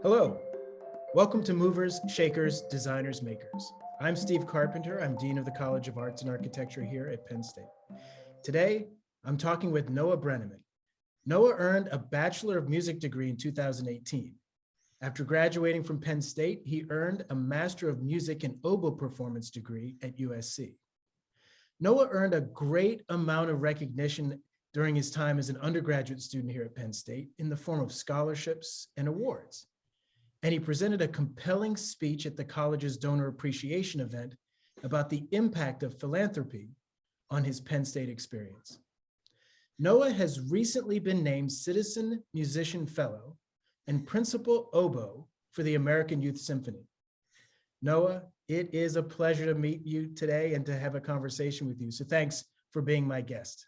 Hello, welcome to Movers, Shakers, Designers, Makers. I'm Steve Carpenter. I'm Dean of the College of Arts and Architecture here at Penn State. Today, I'm talking with Noah Breneman. Noah earned a Bachelor of Music degree in 2018. After graduating from Penn State, he earned a Master of Music and Oboe Performance degree at USC. Noah earned a great amount of recognition during his time as an undergraduate student here at Penn State in the form of scholarships and awards. And he presented a compelling speech at the college's donor appreciation event about the impact of philanthropy on his Penn State experience. Noah has recently been named Citizen Musician Fellow and Principal Oboe for the American Youth Symphony. Noah, it is a pleasure to meet you today and to have a conversation with you. So thanks for being my guest.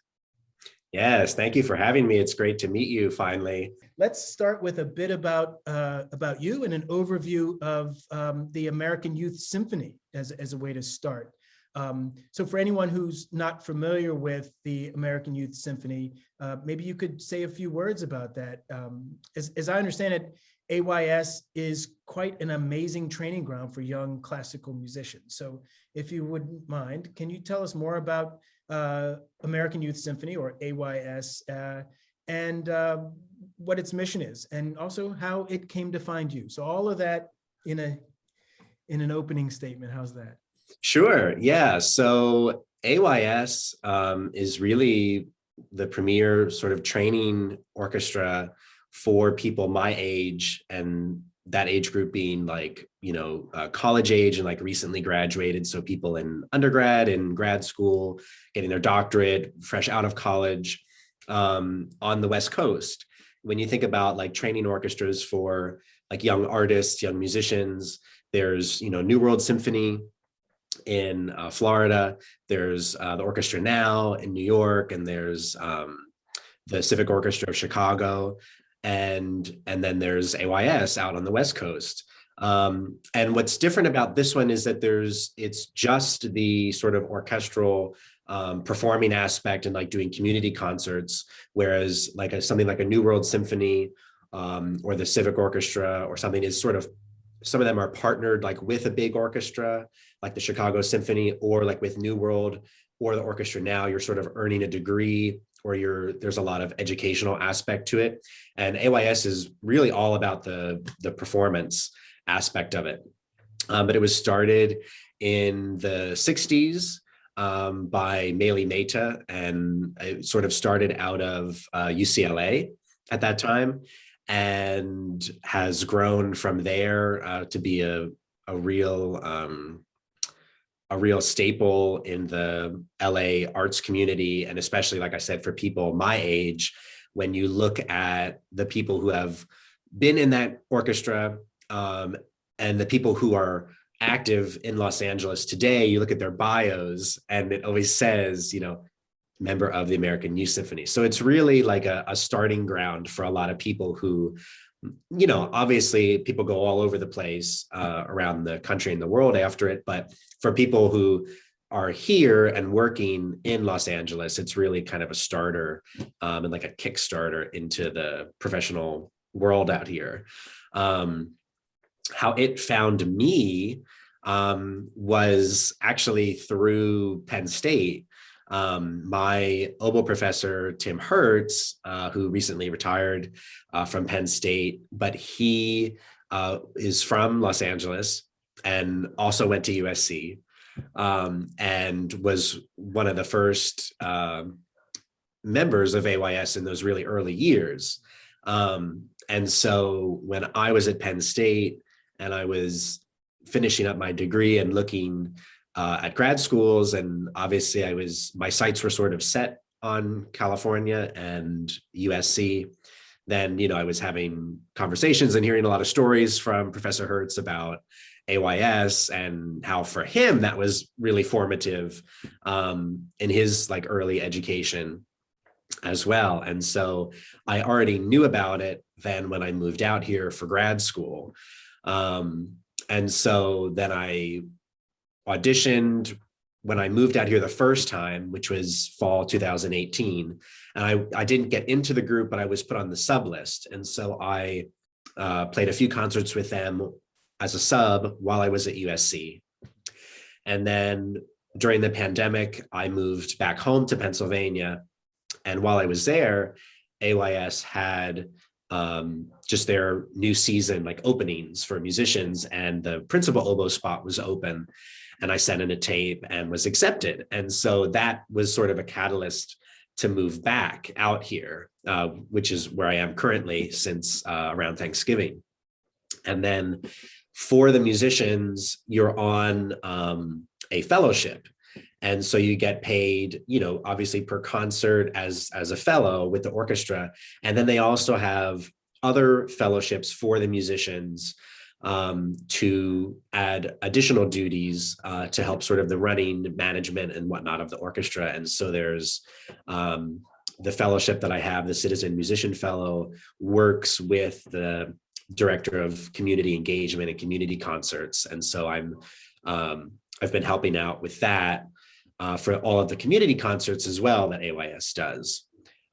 Yes, thank you for having me. It's great to meet you finally. Let's start with a bit about you and an overview of the American Youth Symphony as a way to start. So for anyone who's not familiar with the American Youth Symphony, maybe you could say a few words about that. As I understand it, AYS is quite an amazing training ground for young classical musicians. So if you wouldn't mind, can you tell us more about American Youth Symphony, or AYS, and what its mission is, and also how it came to find you? So all of that in an opening statement. How's that? Sure. Yeah. So AYS is really the premier sort of training orchestra for people my age, and that age group being like, college age and like recently graduated. So people in undergrad and grad school, getting their doctorate, fresh out of college, on the West Coast. When you think about like training orchestras for like young artists, young musicians, there's, New World Symphony in Florida, there's the Orchestra Now in New York, and there's the Civic Orchestra of Chicago, and then there's AYS out on the West Coast. And what's different about this one is that it's just the sort of orchestral performing aspect and like doing community concerts, whereas like something like a New World Symphony or the Civic Orchestra or something is sort of, some of them are partnered like with a big orchestra, like the Chicago Symphony, or like with New World or the Orchestra Now, you're sort of earning a degree, or there's a lot of educational aspect to it. And AYS is really all about the performance aspect of it. But it was started in the 60s by Meili Mehta, and it sort of started out of UCLA at that time, and has grown from there to be a real staple in the LA arts community. And especially, like I said, for people my age, when you look at the people who have been in that orchestra and the people who are active in Los Angeles today, you look at their bios and it always says, member of the American Youth Symphony. So it's really like a starting ground for a lot of people who, obviously people go all over the place around the country and the world after it. But for people who are here and working in Los Angeles, it's really kind of a starter and like a Kickstarter into the professional world out here. How it found me was actually through Penn State. My oboe professor, Tim Hertz, who recently retired from Penn State, but he is from Los Angeles and also went to USC, and was one of the first members of AYS in those really early years. And so when I was at Penn State and I was finishing up my degree and looking at grad schools, and obviously my sights were sort of set on California and USC. Then, I was having conversations and hearing a lot of stories from Professor Hertz about AYS and how for him that was really formative in his like early education as well. And so I already knew about it then when I moved out here for grad school. And so then I auditioned when I moved out here the first time, which was fall 2018. And I didn't get into the group, but I was put on the sub list. And so I played a few concerts with them as a sub while I was at USC. And then during the pandemic, I moved back home to Pennsylvania. And while I was there, AYS had just their new season, like openings for musicians, and the principal oboe spot was open. And I sent in a tape and was accepted. And so that was sort of a catalyst to move back out here, which is where I am currently since around Thanksgiving. And then for the musicians, you're on a fellowship. And so you get paid, obviously per concert as a fellow with the orchestra. And then they also have other fellowships for the musicians to add additional duties to help sort of the running, management, and whatnot of the orchestra. And so there's the fellowship that I have, the Citizen Musician Fellow, works with the director of community engagement and community concerts. And so I've been helping out with that for all of the community concerts as well that AYS does.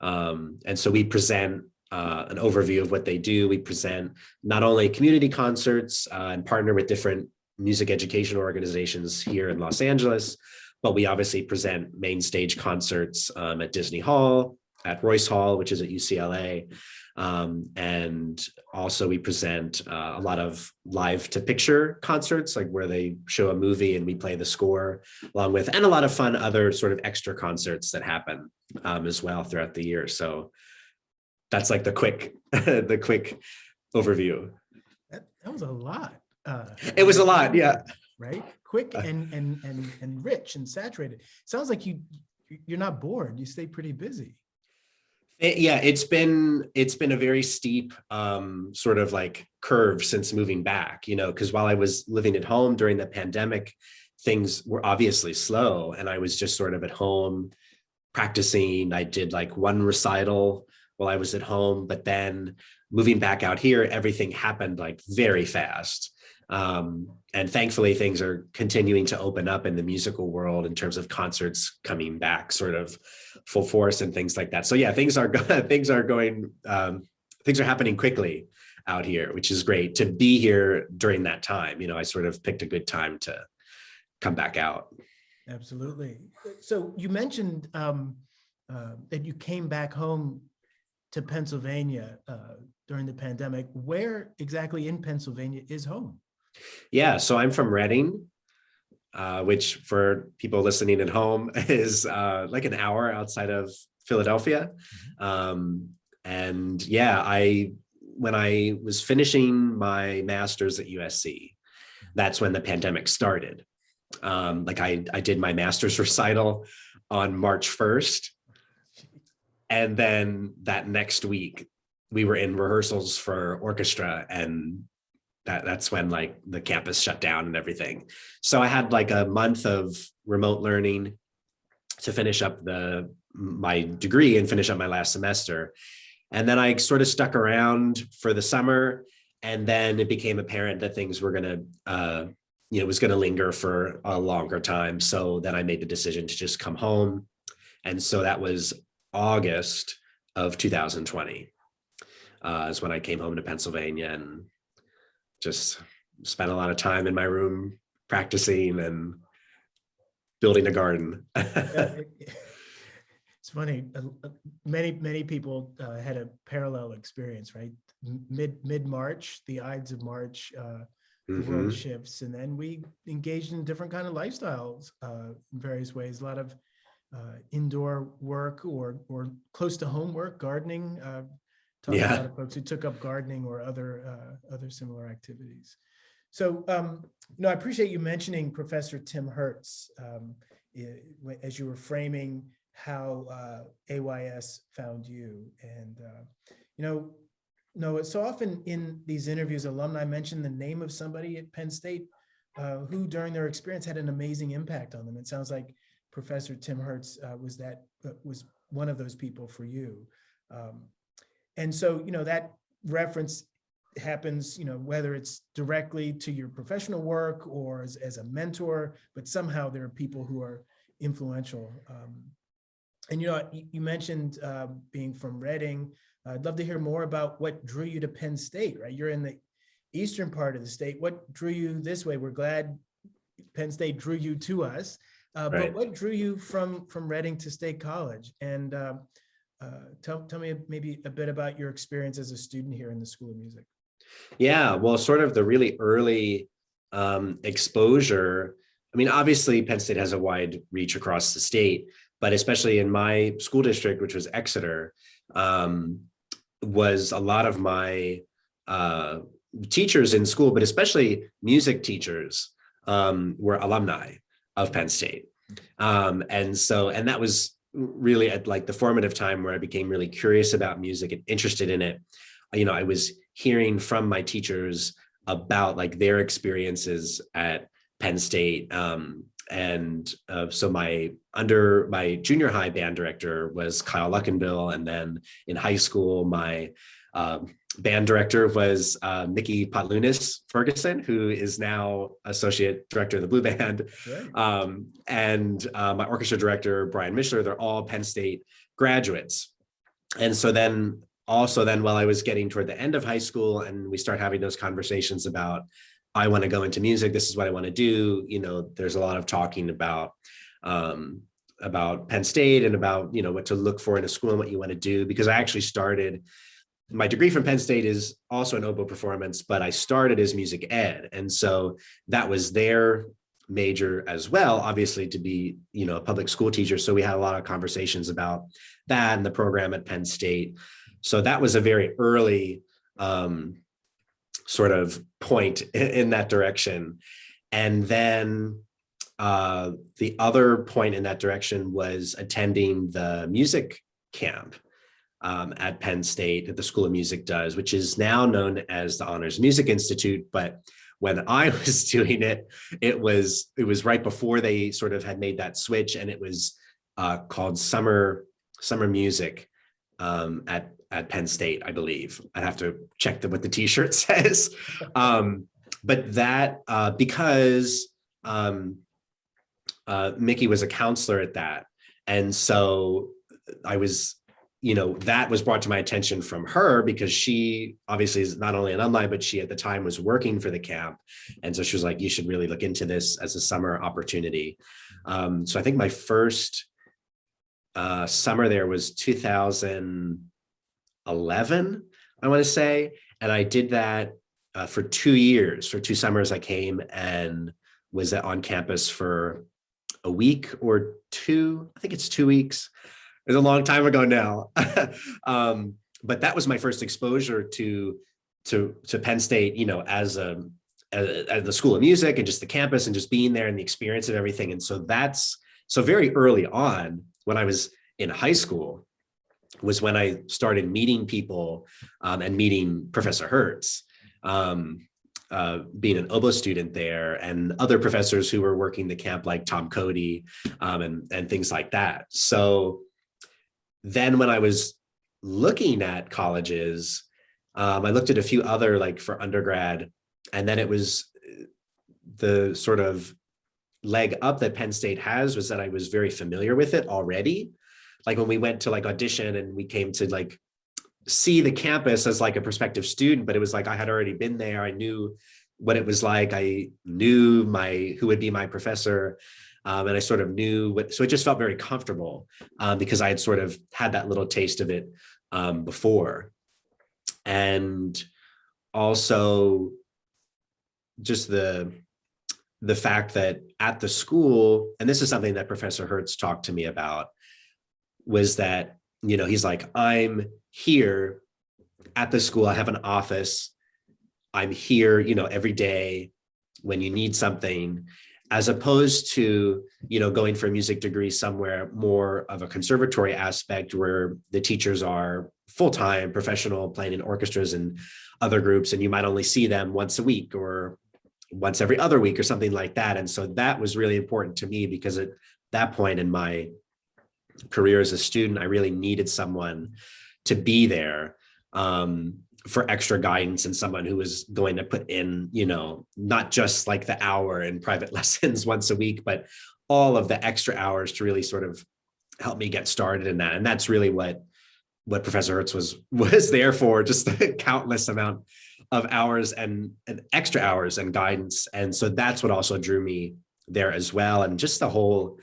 And so we present an overview of what they do. We present not only community concerts and partner with different music education organizations here in Los Angeles, but we obviously present main stage concerts at Disney Hall, at Royce Hall, which is at UCLA. And also we present a lot of live to picture concerts, like where they show a movie and we play the score along with, and a lot of fun other sort of extra concerts that happen as well throughout the year. So that's like the quick overview. That was a lot. It was a lot, yeah. Right? Quick and rich and saturated. Sounds like you're not bored. You stay pretty busy. Yeah, it's been a very steep sort of like curve since moving back, because while I was living at home during the pandemic, things were obviously slow, and I was just sort of at home practicing. I did like one recital while I was at home, but then moving back out here, everything happened like very fast. And thankfully, things are continuing to open up in the musical world in terms of concerts coming back sort of full force and things like that. So yeah, things are happening quickly out here, which is great to be here during that time. I sort of picked a good time to come back out. Absolutely. So you mentioned that you came back home to Pennsylvania during the pandemic. Where exactly in Pennsylvania is home? Yeah, so I'm from Reading, which for people listening at home is like an hour outside of Philadelphia. And yeah, when I was finishing my master's at USC, that's when the pandemic started. Like I did my master's recital on March 1st. And then that next week we were in rehearsals for orchestra, and that's when like the campus shut down and everything. So I had like a month of remote learning to finish up my degree and finish up my last semester. And then I sort of stuck around for the summer, and then it became apparent that things were going to, was going to linger for a longer time. So then I made the decision to just come home. And so that was August of 2020 is when I came home to Pennsylvania and just spent a lot of time in my room practicing and building a garden. It's funny. Many people had a parallel experience, right? Mid-March, the Ides of March, the world shifts, and then we engaged in different kind of lifestyles in various ways. A lot of indoor work or close to home work, gardening. Talk to a lot of folks who took up gardening or other similar activities. So, I appreciate you mentioning Professor Tim Hertz as you were framing how AYS found you. And, so often in these interviews, alumni mention the name of somebody at Penn State who during their experience had an amazing impact on them. It sounds like Professor Tim Hertz was one of those people for you. And so, that reference happens, whether it's directly to your professional work or as a mentor, but somehow there are people who are influential And you mentioned being from Reading. I'd love to hear more about what drew you to Penn State. Right, you're in the eastern part of the state. What drew you this way? We're glad Penn State drew you to us, but Right. what drew you from Reading to State College? And tell me maybe a bit about your experience as a student here in the School of Music. Yeah, well, sort of the really early exposure. I mean, obviously, Penn State has a wide reach across the state, but especially in my school district, which was Exeter, um, was a lot of my teachers in school, but especially music teachers, were alumni of Penn State. And that was really at like the formative time where I became really curious about music and interested in it. I was hearing from my teachers about like their experiences at Penn State. So my junior high band director was Kyle Luckenbill. And then in high school, my band director was Nikki Potlunis Ferguson, who is now associate director of the Blue Band. Right. And my orchestra director, Brian Mishler, they're all Penn State graduates. And so then while I was getting toward the end of high school and we start having those conversations about, I want to go into music, this is what I want to do, there's a lot of talking about Penn State and about, what to look for in a school and what you want to do, because I actually started, my degree from Penn State is also an oboe performance, but I started as music ed. And so that was their major as well, obviously, to be, a public school teacher. So we had a lot of conversations about that and the program at Penn State. So that was a very early sort of point in that direction. And then the other point in that direction was attending the music camp at Penn State that the School of Music does, which is now known as the Honors Music Institute. But when I was doing it, it was right before they sort of had made that switch, and it was called summer music at Penn State, I believe. I'd have to check what the T-shirt says. But that because Mickey was a counselor at that, and so I was, that was brought to my attention from her because she obviously is not only an alumni, but she at the time was working for the camp. And so she was like, you should really look into this as a summer opportunity. So I think my first summer there was 2011, I want to say. And I did that for 2 years. For 2 summers, I came and was on campus for a week or two. I think it's 2 weeks. It's a long time ago now. But that was my first exposure to Penn State, as the School of Music and just the campus and just being there and the experience of everything. And so so very early on when I was in high school was when I started meeting people and meeting Professor Hertz, being an oboe student there, and other professors who were working the camp like Tom Cody and things like that. So then when I was looking at colleges, I looked at a few other like for undergrad, and then it was the sort of leg up that Penn State has was that I was very familiar with it already. Like when we went to like audition and we came to like see the campus as like a prospective student, but it was like I had already been there. I knew what it was like. I knew who would be my professor. And I sort of knew so it just felt very comfortable because I had sort of had that little taste of it before. And also just the fact that at the school, and this is something that Professor Hertz talked to me about, was that, he's like, I'm here at the school. I have an office. I'm here, every day when you need something, as opposed to, going for a music degree somewhere more of a conservatory aspect where the teachers are full-time professional playing in orchestras and other groups, and you might only see them once a week or once every other week or something like that. And so that was really important to me because at that point in my career as a student, I really needed someone to be there for extra guidance and someone who was going to put in, not just like the hour in private lessons once a week, but all of the extra hours to really sort of helped me get started in that. And that's really what Professor Hertz was there for, just the countless amount of hours and extra hours and guidance. And so that's what also drew me there as well. And just the whole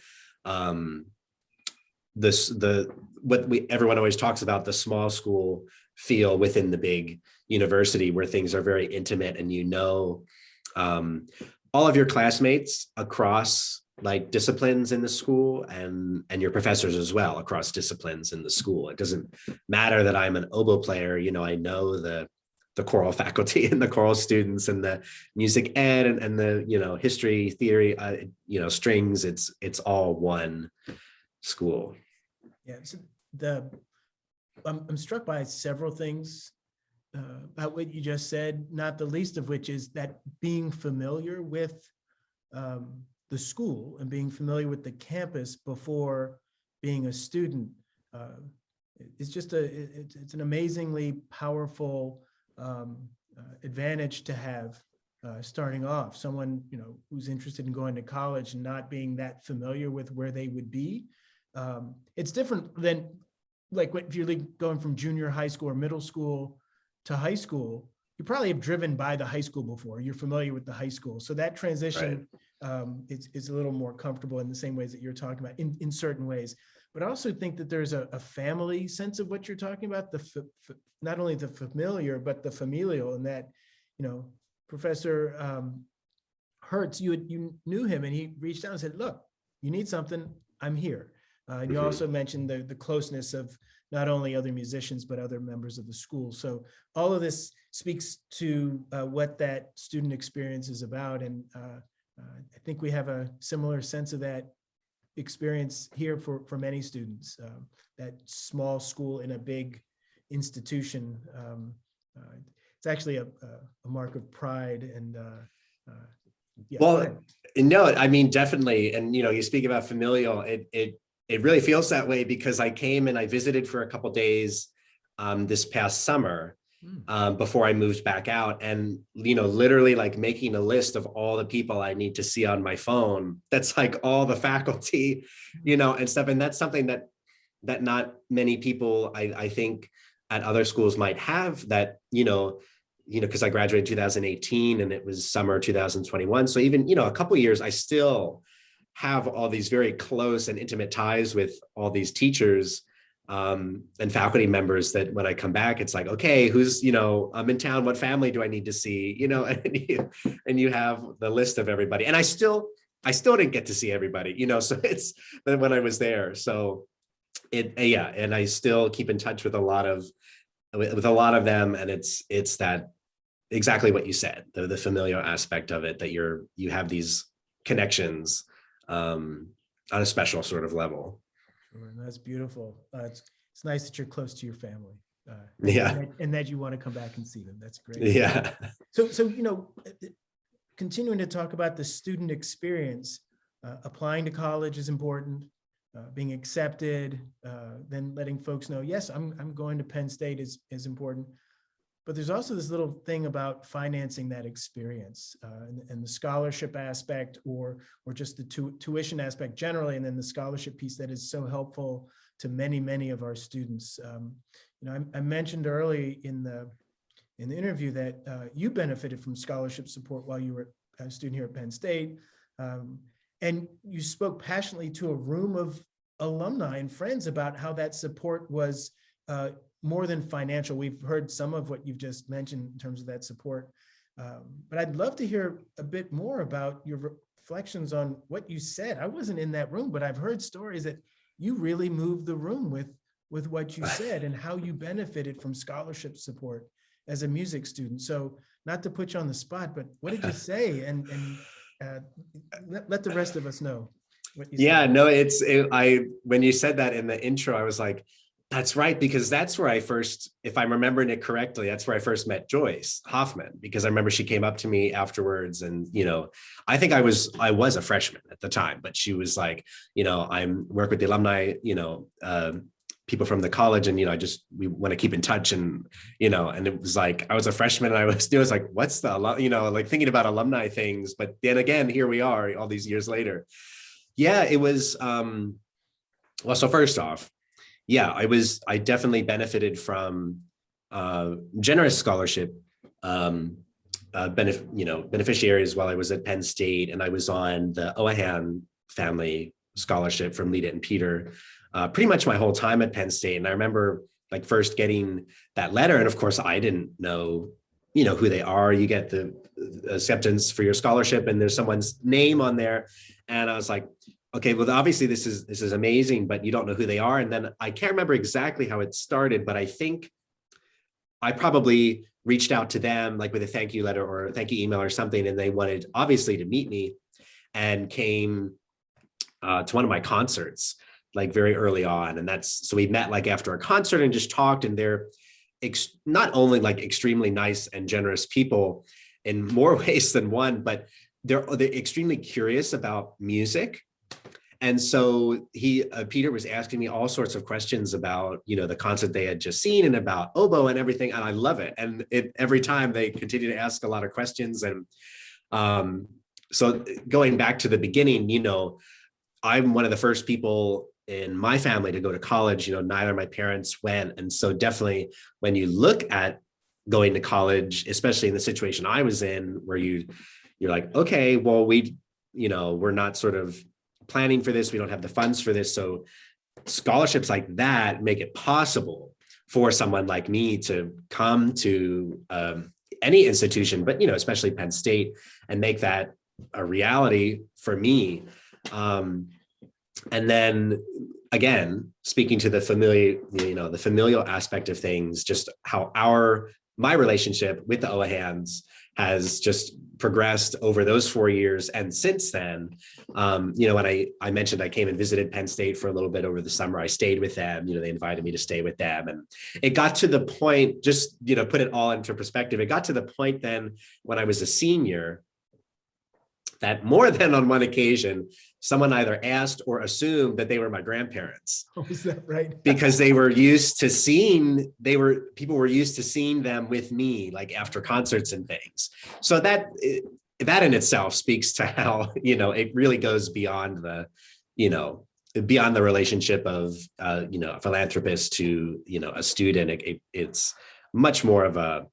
everyone always talks about, the small school feel within the big university, where things are very intimate, and all of your classmates across like disciplines in the school, and your professors as well across disciplines in the school. It doesn't matter that I'm an oboe player, I know the choral faculty and the choral students and the music ed and the history, theory, strings. It's all one school. Yeah, so I'm struck by several things about what you just said, not the least of which is that being familiar with the school and being familiar with the campus before being a student is just it's an amazingly powerful advantage to have starting off. Someone who's interested in going to college and not being that familiar with where they would be. It's different than like if you're going from junior high school or middle school to high school. You probably have driven by the high school before. You're familiar with the high school. So that transition is a little more comfortable in the same ways that you're talking about in certain ways. But I also think that there's a family sense of what you're talking about, not only the familiar, but the familial, and that, Professor Hertz, you knew him and he reached out and said, look, you need something, I'm here. And you also mentioned the closeness of not only other musicians, but other members of the school. So all of this speaks to what that student experience is about. And I think we have a similar sense of that experience here for many students. That small school in a big institution, it's actually a mark of pride. And yeah, well, no, I mean, definitely. And, you speak about familial, it really feels that way, because I came and I visited for a couple of days this past summer before I moved back out, and literally like making a list of all the people I need to see on my phone. That's like all the faculty, and stuff. And that's something that not many people I think at other schools might have. That because I graduated in 2018 and it was summer 2021. So even a couple of years, I still have all these very close and intimate ties with all these teachers and faculty members, that when I come back, it's like, okay, who's, I'm in town, what family do I need to see, and you have the list of everybody. And I still didn't get to see everybody, so it's when I was there. So and I still keep in touch with a lot of them. And it's that exactly what you said, the familiar aspect of it, that you have these connections on a special sort of level. Sure, and that's beautiful. It's nice that you're close to your family. And that you want to come back and see them. That's great. Yeah. So continuing to talk about the student experience, applying to college is important. Being accepted, then letting folks know, yes, I'm going to Penn State is important. But there's also this little thing about financing that experience and the scholarship aspect, or just the tuition aspect generally, and then the scholarship piece that is so helpful to many of our students. I mentioned early in the interview that you benefited from scholarship support while you were a student here at Penn State, and you spoke passionately to a room of alumni and friends about how that support was more than financial. We've heard some of what you've just mentioned in terms of that support, but I'd love to hear a bit more about your reflections on what you said. I wasn't in that room, but I've heard stories that you really moved the room with what you said and how you benefited from scholarship support as a music student. So not to put you on the spot, but what did you say? And let the rest of us know what you said. No, when you said that in the intro, I was like, that's right, because that's where I first, if I'm remembering it correctly, that's where I first met Joyce Hoffman, because I remember she came up to me afterwards, and I think I was a freshman at the time, but she was like, I'm work with the alumni, people from the college, and we want to keep in touch, and and it was like I was a freshman, and it was like, what's the like thinking about alumni things, but then again, here we are all these years later. Yeah, it was Well, so first off, yeah, I definitely benefited from generous scholarship beneficiaries while I was at Penn State, and I was on the Oahan family scholarship from Lita and Peter pretty much my whole time at Penn State. And I remember like first getting that letter, and of course I didn't know, who they are. You get the acceptance for your scholarship, and there's someone's name on there, and I was like, okay, well, obviously this is amazing, but you don't know who they are. And then I can't remember exactly how it started, but I think I probably reached out to them like with a thank you letter or a thank you email or something, and they wanted obviously to meet me and came to one of my concerts like very early on. And so we met like after a concert and just talked, and they're not only like extremely nice and generous people in more ways than one, but they're extremely curious about music. And so Peter was asking me all sorts of questions about, the concert they had just seen and about oboe and everything. And I love it. And every time they continue to ask a lot of questions. And so going back to the beginning, I'm one of the first people in my family to go to college. Neither of my parents went. And so definitely when you look at going to college, especially in the situation I was in, where you're like, okay, well, we're not sort of planning for this. We don't have the funds for this. So scholarships like that make it possible for someone like me to come to any institution, but, especially Penn State, and make that a reality for me. And then again, speaking to the familial aspect of things, just how my relationship with the Oahans has just progressed over those 4 years. And since then, when I mentioned I came and visited Penn State for a little bit over the summer, I stayed with them. They invited me to stay with them. And it got to the point, just, put it all into perspective, it got to the point then when I was a senior that more than on one occasion, someone either asked or assumed that they were my grandparents. Oh, is that right? Because people were used to seeing them with me, like after concerts and things. So that in itself speaks to how, it really goes beyond the relationship of, a philanthropist to, a student. It's much more of a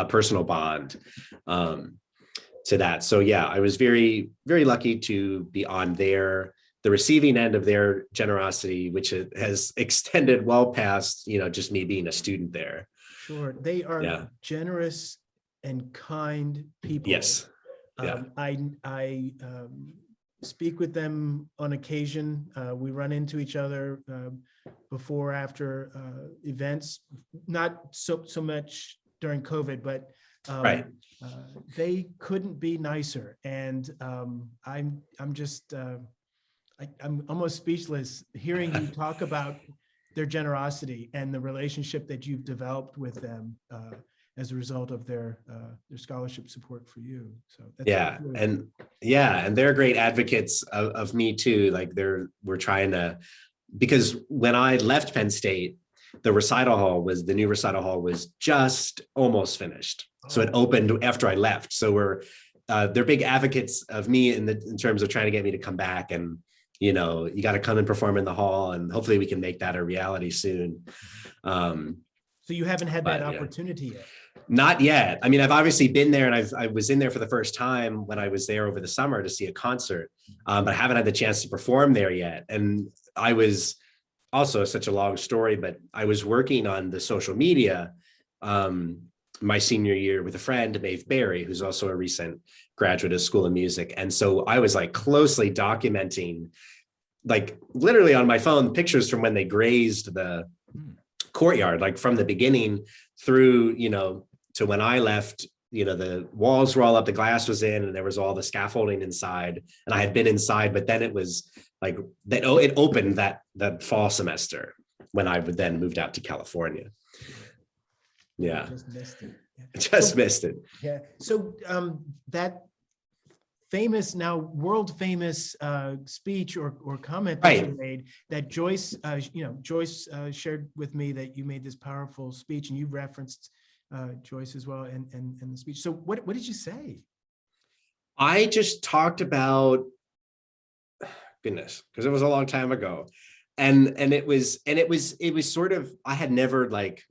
personal bond. To that. So yeah, I was very, very lucky to be on the receiving end of their generosity, which has extended well past, just me being a student there. Sure. They are generous and kind people. Yes. Yeah. I speak with them on occasion. We run into each other before, after events, not so much during COVID, but right. They couldn't be nicer, and I'm just I'm almost speechless hearing you talk about their generosity and the relationship that you've developed with them as a result of their scholarship support for you. So that's really and they're great advocates of me too. Like we're trying to, because when I left Penn State, the new recital hall was just almost finished. So it opened after I left. So they're big advocates of me in terms of trying to get me to come back, and, you got to come and perform in the hall, and hopefully we can make that a reality soon. So you haven't had that opportunity yet? Not yet. I mean, I've obviously been there, and I was in there for the first time when I was there over the summer to see a concert, but I haven't had the chance to perform there yet. And I was also, such a long story, but I was working on the social media my senior year with a friend, Maeve Berry, who's also a recent graduate of School of Music. And so I was like closely documenting, like literally on my phone, pictures from when they grazed the courtyard, like from the beginning through, to when I left. The walls were all up, the glass was in, and there was all the scaffolding inside, and I had been inside, but then it was like that. Oh, it opened that fall semester when I would then moved out to California. Yeah. Just missed it. Yeah. Missed it. Yeah. So that famous, now world famous speech or comment that you made, that Joyce, Joyce shared with me that you made this powerful speech, and you referenced Joyce as well in the speech. So what did you say? I just talked about, goodness, because it was a long time ago. and it was sort of, I had never like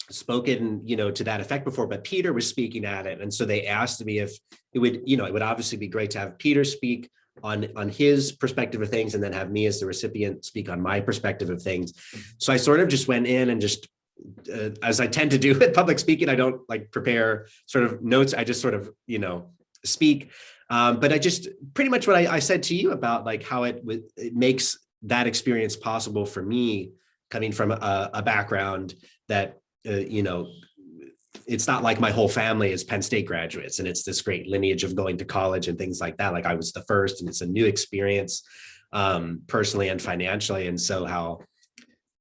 spoken, to that effect before, but Peter was speaking at it. And so they asked me if it would, it would obviously be great to have Peter speak on his perspective of things, and then have me as the recipient speak on my perspective of things. So I sort of just went in and just, as I tend to do with public speaking, I don't like prepare sort of notes. I just sort of, speak. But I just pretty much what I said to you about like how it makes that experience possible for me, coming from a background that, it's not like my whole family is Penn State graduates and it's this great lineage of going to college and things like that. Like I was the first, and it's a new experience, personally and financially. And so how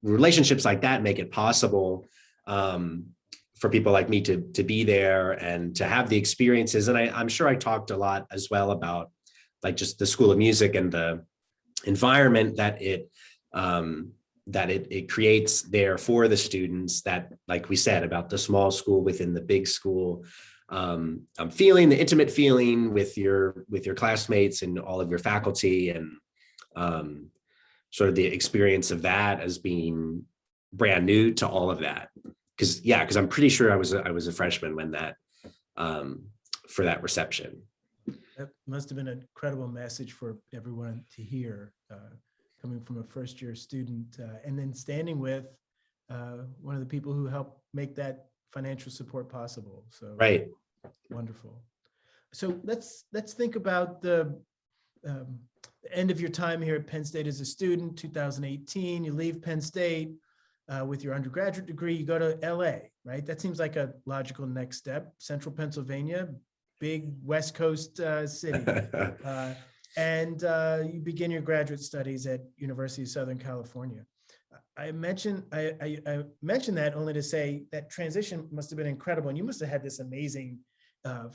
relationships like that make it possible, for people like me to be there and to have the experiences. And I'm sure I talked a lot as well about like just the School of Music and the environment that it creates there for the students, that, like we said, about the small school within the big school, feeling the intimate feeling with your classmates and all of your faculty, and sort of the experience of that as being brand new to all of that. Because I'm pretty sure I was a freshman when that, for that reception. That must have been an incredible message for everyone to hear, coming from a first-year student, and then standing with one of the people who helped make that financial support possible. So Right. Wonderful. So let's think about the end of your time here at Penn State as a student. 2018, you leave Penn State with your undergraduate degree. You go to LA, right? That seems like a logical next step. Central Pennsylvania, big West Coast city. And you begin your graduate studies at University of Southern California. I mentioned that only to say that transition must have been incredible, and you must have had this amazing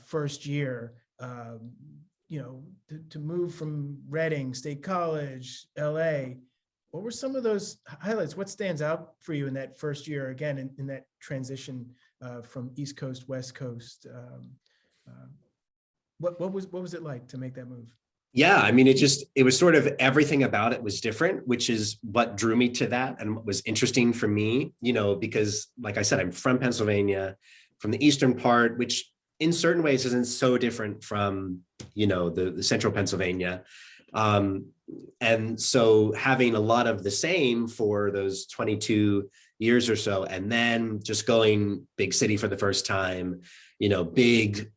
first year. To move from Reading State College, LA. What were some of those highlights? What stands out for you in that first year? Again, in that transition from East Coast, West Coast. What was it like to make that move? Yeah, I mean, it was sort of everything about it was different, which is what drew me to that and what was interesting for me, because like I said, I'm from Pennsylvania, from the eastern part, which in certain ways isn't so different from, the central Pennsylvania. And so having a lot of the same for those 22 years or so, and then just going big city for the first time, big,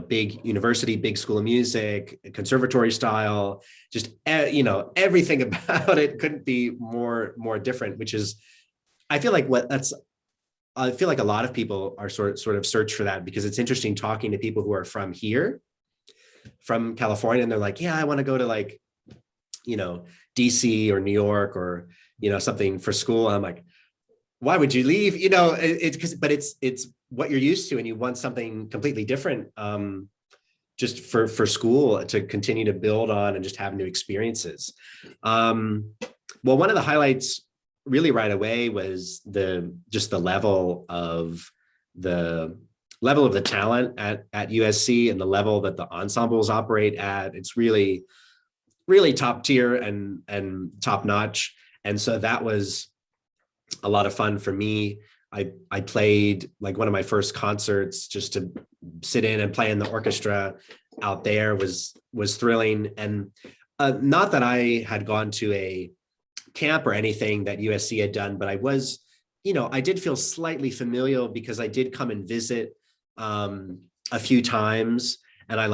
big university, big school of music, conservatory style, just, everything about it couldn't be more different, which is, I feel like a lot of people are sort of search for that, because it's interesting talking to people who are from here, from California, and they're like, yeah, I want to go to like, DC or New York or, something for school. I'm like, why would you leave? But it's what you're used to, and you want something completely different, just for school to continue to build on and just have new experiences. Well, one of the highlights really right away was the level of the talent at USC, and the level that the ensembles operate at. It's really, really top tier and top notch. And so that was a lot of fun for me. I played like one of my first concerts, just to sit in and play in the orchestra out there was thrilling. And not that I had gone to a camp or anything that USC had done, but I was, I did feel slightly familial, because I did come and visit a few times, and I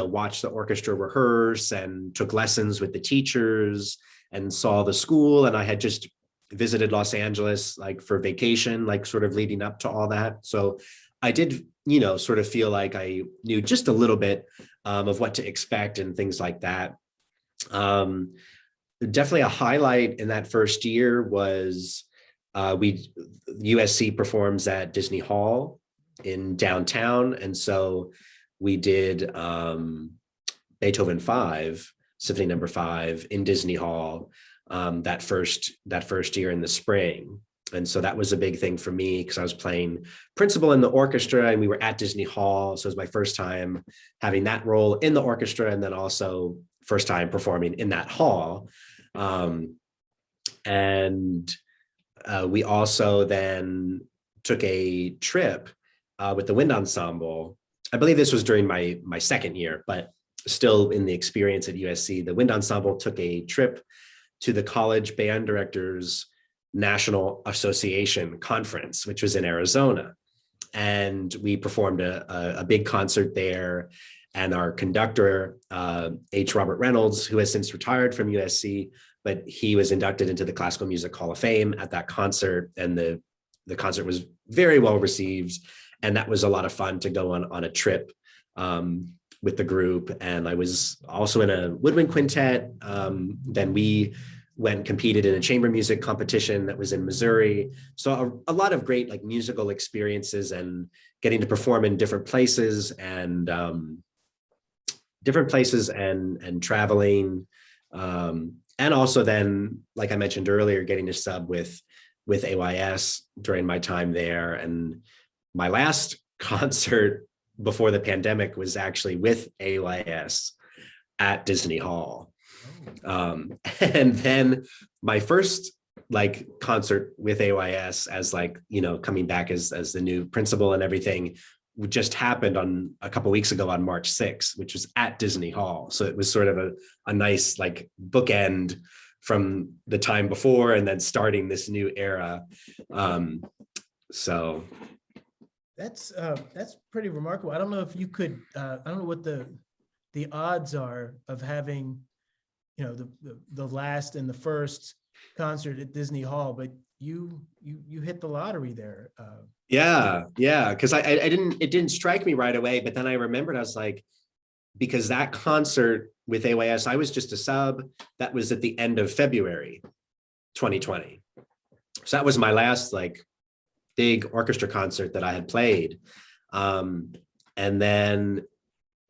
watched the orchestra rehearse and took lessons with the teachers and saw the school. And I had just visited Los Angeles for vacation, sort of leading up to all that. So I did, sort of feel like I knew just a little bit of what to expect and things like that. Definitely a highlight in that first year was USC performs at Disney Hall in downtown. And so we did Beethoven 5, Symphony number 5 in Disney Hall that first year in the spring. And so that was a big thing for me, because I was playing principal in the orchestra and we were at Disney Hall. So it was my first time having that role in the orchestra, and then also first time performing in that hall. And we also then took a trip with the wind ensemble. I believe this was during my second year, but still in the experience at USC. The wind ensemble took a trip to the College Band Directors National Association Conference, which was in Arizona. And we performed a big concert there. And our conductor, H. Robert Reynolds, who has since retired from USC, but he was inducted into the Classical Music Hall of Fame at that concert. And the concert was very well received. And that was a lot of fun to go on a trip with the group. And I was also in a woodwind quintet. Then we went and competed in a chamber music competition that was in Missouri. So a lot of great like musical experiences and getting to perform in different places and traveling. And also then, like I mentioned earlier, getting to sub with AYS during my time there. And my last concert before the pandemic was actually with AYS at Disney Hall. And then my first like concert with AYS as like, you know, coming back as the new principal and everything just happened on a couple of weeks ago on March 6th, which was at Disney Hall. So it was sort of a nice like bookend from the time before and then starting this new era. So that's pretty remarkable. I don't know if you could, I don't know what the odds are of having, you know, the last and the first concert at Disney Hall, but you hit the lottery there. Yeah. Because it didn't strike me right away, but then I remembered, I was like, because that concert with AYS, I was just a sub. That was at the end of February 2020. So that was my last like big orchestra concert that I had played. And then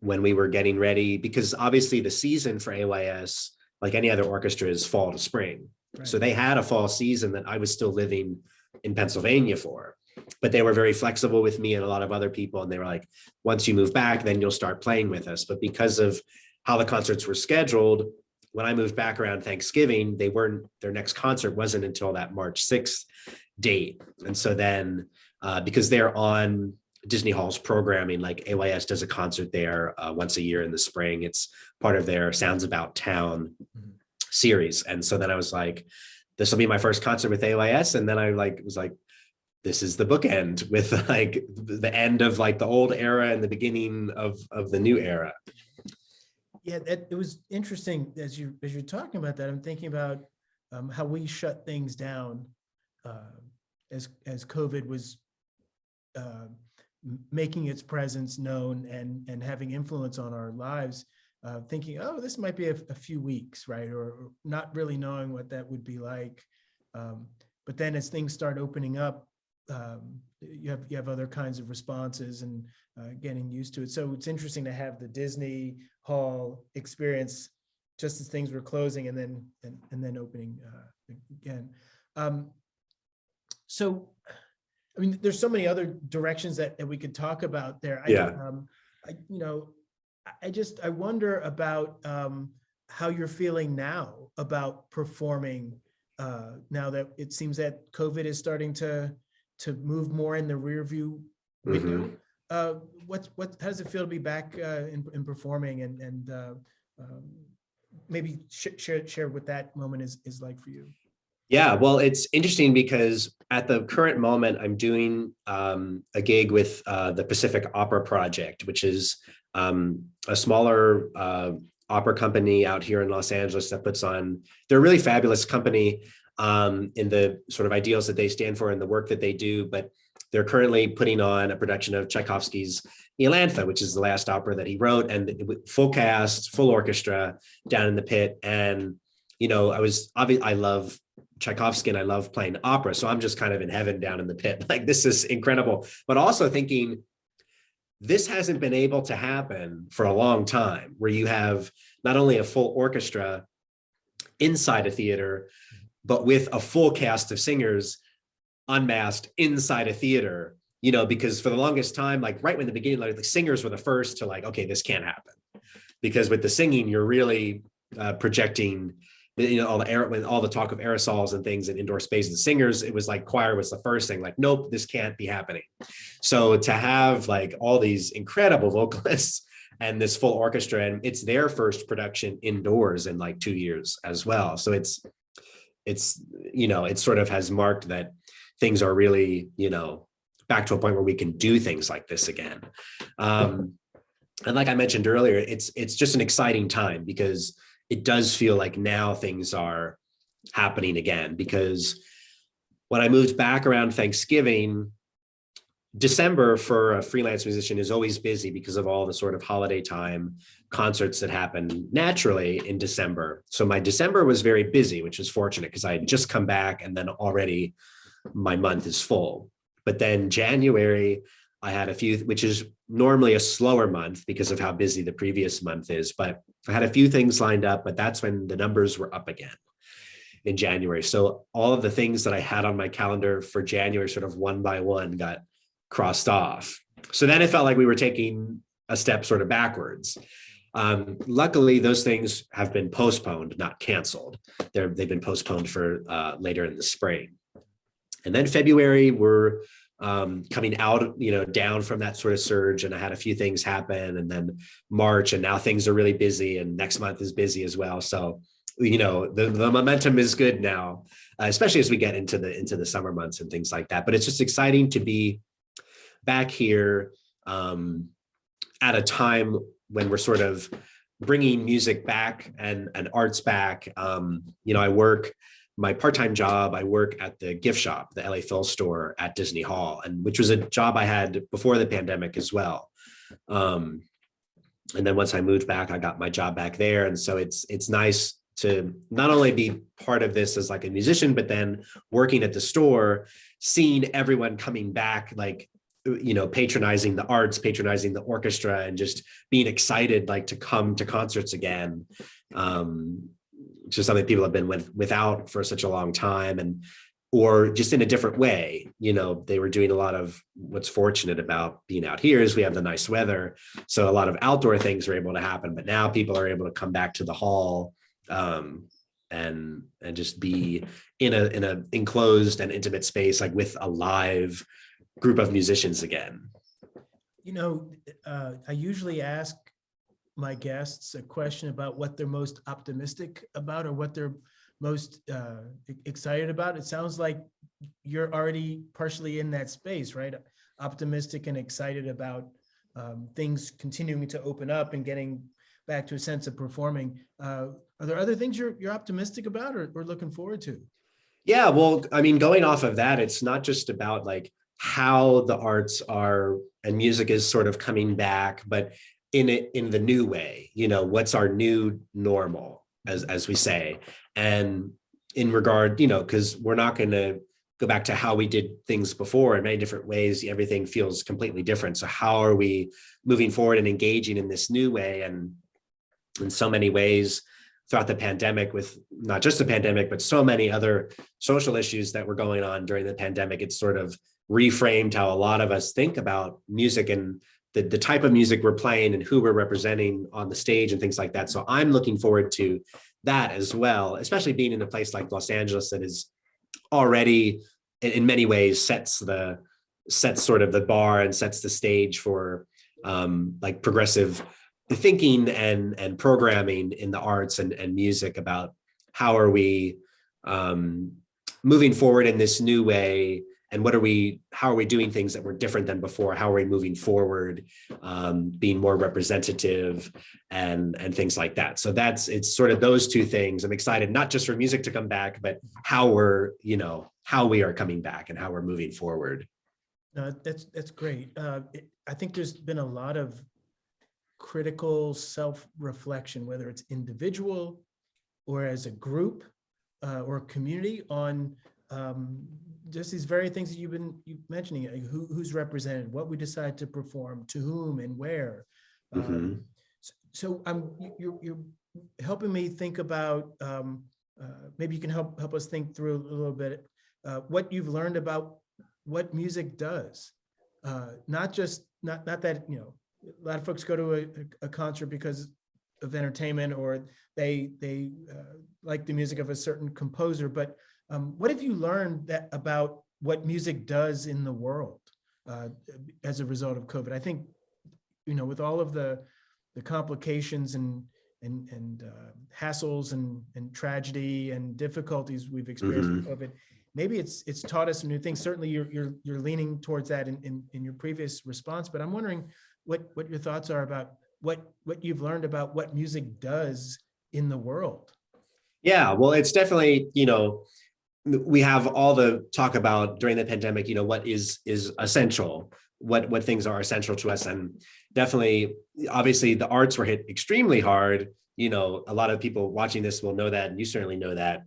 when we were getting ready, because obviously the season for AYS, like any other orchestra, is fall to spring. Right. So they had a fall season that I was still living in Pennsylvania for, but they were very flexible with me and a lot of other people. And they were like, once you move back, then you'll start playing with us. But because of how the concerts were scheduled, when I moved back around Thanksgiving, their next concert wasn't until that March 6th date. And so then because they're on Disney Hall's programming, like AYS does a concert there once a year in the spring. It's part of their Sounds About Town series. And so then I was like, this will be my first concert with AYS. And then I was like, this is the bookend with like the end of like the old era and the beginning of the new era. Yeah, it was interesting as you're talking about that. I'm thinking about how we shut things down as COVID was making its presence known and having influence on our lives. Thinking, oh, this might be a few weeks, right? Or not really knowing what that would be like. But then as things start opening up, you have other kinds of responses and getting used to it. So it's interesting to have the Disney Hall experience just as things were closing and then opening again. So, I mean, there's so many other directions that we could talk about there. I wonder about how you're feeling now about performing now that it seems that COVID is starting to move more in the rear view window. How does it feel to be back in performing and maybe share what that moment is like for you? Yeah, well, it's interesting because at the current moment, I'm doing a gig with the Pacific Opera Project, which is a smaller opera company out here in Los Angeles that puts on, they're a really fabulous company in the sort of ideals that they stand for and the work that they do, but they're currently putting on a production of Tchaikovsky's Iolantha, which is the last opera that he wrote, and full cast, full orchestra down in the pit. And, you know, I love Tchaikovsky and I love playing opera. So I'm just kind of in heaven down in the pit. Like, this is incredible, but also thinking this hasn't been able to happen for a long time, where you have not only a full orchestra inside a theater, but with a full cast of singers unmasked inside a theater, you know, because for the longest time, like right when the beginning, like the singers were the first to like, okay, this can't happen, because with the singing, you're really projecting all the air, when all the talk of aerosols and things in indoor spaces, singers, it was like choir was the first thing, like, nope, this can't be happening. So to have like all these incredible vocalists and this full orchestra, and it's their first production indoors in like 2 years as well. So it sort of has marked that things are really, back to a point where we can do things like this again. And like I mentioned earlier, it's just an exciting time because it does feel like now things are happening again. Because when I moved back around Thanksgiving, December for a freelance musician is always busy because of all the sort of holiday time concerts that happen naturally in December. So my December was very busy, which is fortunate because I had just come back and then already my month is full. But then January, I had a few, which is normally a slower month because of how busy the previous month is, but I had a few things lined up, but that's when the numbers were up again in January. So all of the things that I had on my calendar for January sort of one by one got crossed off. So then it felt like we were taking a step sort of backwards. Luckily, those things have been postponed, not canceled. They've been postponed for later in the spring. And then February, we're coming out, down from that sort of surge. And I had a few things happen, and then March, and now things are really busy, and next month is busy as well. So, the momentum is good now, especially as we get into the summer months and things like that. But it's just exciting to be back here at a time when we're sort of bringing music back and arts back. I work my part-time job. I work at the gift shop, the LA Phil store at Disney Hall, and which was a job I had before the pandemic as well. And then once I moved back, I got my job back there. And so it's nice to not only be part of this as like a musician, but then working at the store, seeing everyone coming back, like, patronizing the arts, patronizing the orchestra, and just being excited, like, to come to concerts again. Just something people have been without for such a long time, or just in a different way. They were doing a lot of, what's fortunate about being out here is we have the nice weather. So a lot of outdoor things are able to happen, but now people are able to come back to the hall and just be in a enclosed and intimate space, like with a live group of musicians again. I usually ask my guests a question about what they're most optimistic about, or what they're most excited about. It sounds like you're already partially in that space, right? Optimistic and excited about things continuing to open up and getting back to a sense of performing. Are there other things you're optimistic about or looking forward to? Yeah, well, I mean, going off of that, it's not just about like how the arts are and music is sort of coming back, but in the new way. What's our new normal, as we say. And in regard, because we're not going to go back to how we did things before. In many different ways, everything feels completely different. So how are we moving forward and engaging in this new way? And in so many ways throughout the pandemic, with not just the pandemic, but so many other social issues that were going on during the pandemic, it's sort of reframed how a lot of us think about music and the type of music we're playing and who we're representing on the stage and things like that. So I'm looking forward to that as well, especially being in a place like Los Angeles that is already in many ways sets sort of the bar and sets the stage for like progressive thinking and programming in the arts and music about how are we moving forward in this new way, and how are we doing things that were different than before? How are we moving forward, being more representative and things like that? So it's sort of those two things. I'm excited, not just for music to come back, but how we are coming back and how we're moving forward. No, that's great. I think there's been a lot of critical self-reflection, whether it's individual or as a group or a community, on just these very things that you've mentioning, like who's represented, what we decide to perform, to whom and where. Mm-hmm. So you're helping me think about, maybe you can help us think through a little bit what you've learned about what music does. Not that, a lot of folks go to a concert because of entertainment, or they like the music of a certain composer. But what have you learned about what music does in the world as a result of COVID? I think, with all of the complications and hassles and tragedy and difficulties we've experienced with COVID, maybe it's taught us some new things. Certainly, you're leaning towards that in your previous response. But I'm wondering what your thoughts are about what you've learned about what music does in the world. Yeah, well, it's definitely, we have all the talk about during the pandemic, what is essential, what things are essential to us. And definitely, obviously, the arts were hit extremely hard. A lot of people watching this will know that, and you certainly know that,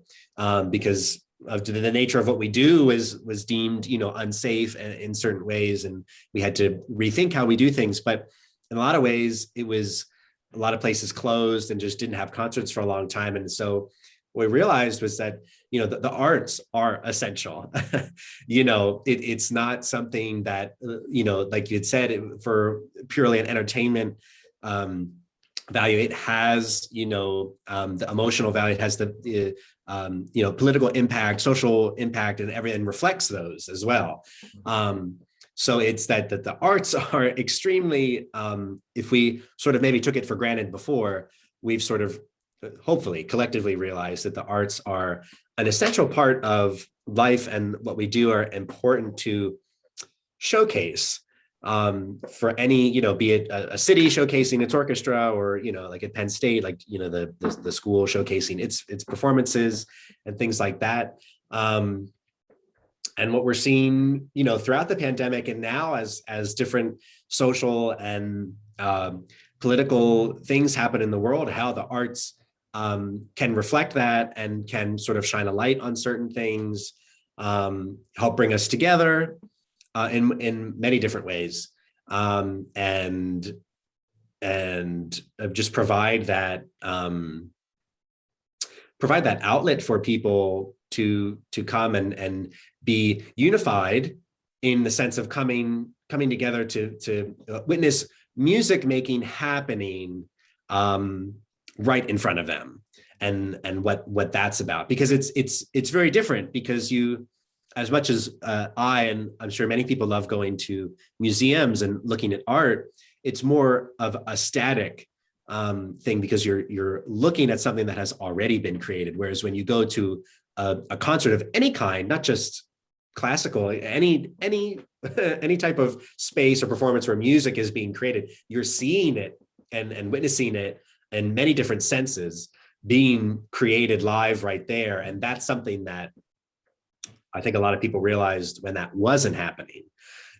because of the nature of what we do was deemed, unsafe in certain ways, and we had to rethink how we do things. But in a lot of ways, it was a lot of places closed and just didn't have concerts for a long time. And so what we realized was that, the arts are essential. It's not something that, like you had said, for purely an entertainment value. It has, the emotional value. It has the political impact, social impact, and everything reflects those as well. So it's that the arts are extremely, if we sort of maybe took it for granted before, we've sort of hopefully collectively realized that the arts are an essential part of life, and what we do are important to showcase for any, be it a city showcasing its orchestra, or, like at Penn State, like, the school showcasing its performances and things like that. And what we're seeing, throughout the pandemic, and now as different social and political things happen in the world, how the arts can reflect that and can sort of shine a light on certain things, help bring us together in many different ways, and just provide that outlet for people to come and be unified in the sense of coming together to witness music making happening right in front of them, and what that's about. Because it's very different, because as much as I, and I'm sure many people, love going to museums and looking at art, it's more of a static thing, because you're looking at something that has already been created. Whereas when you go to a concert of any kind, not just classical, any type of space or performance where music is being created, you're seeing it and witnessing it in many different senses being created live right there. And that's something that I think a lot of people realized when that wasn't happening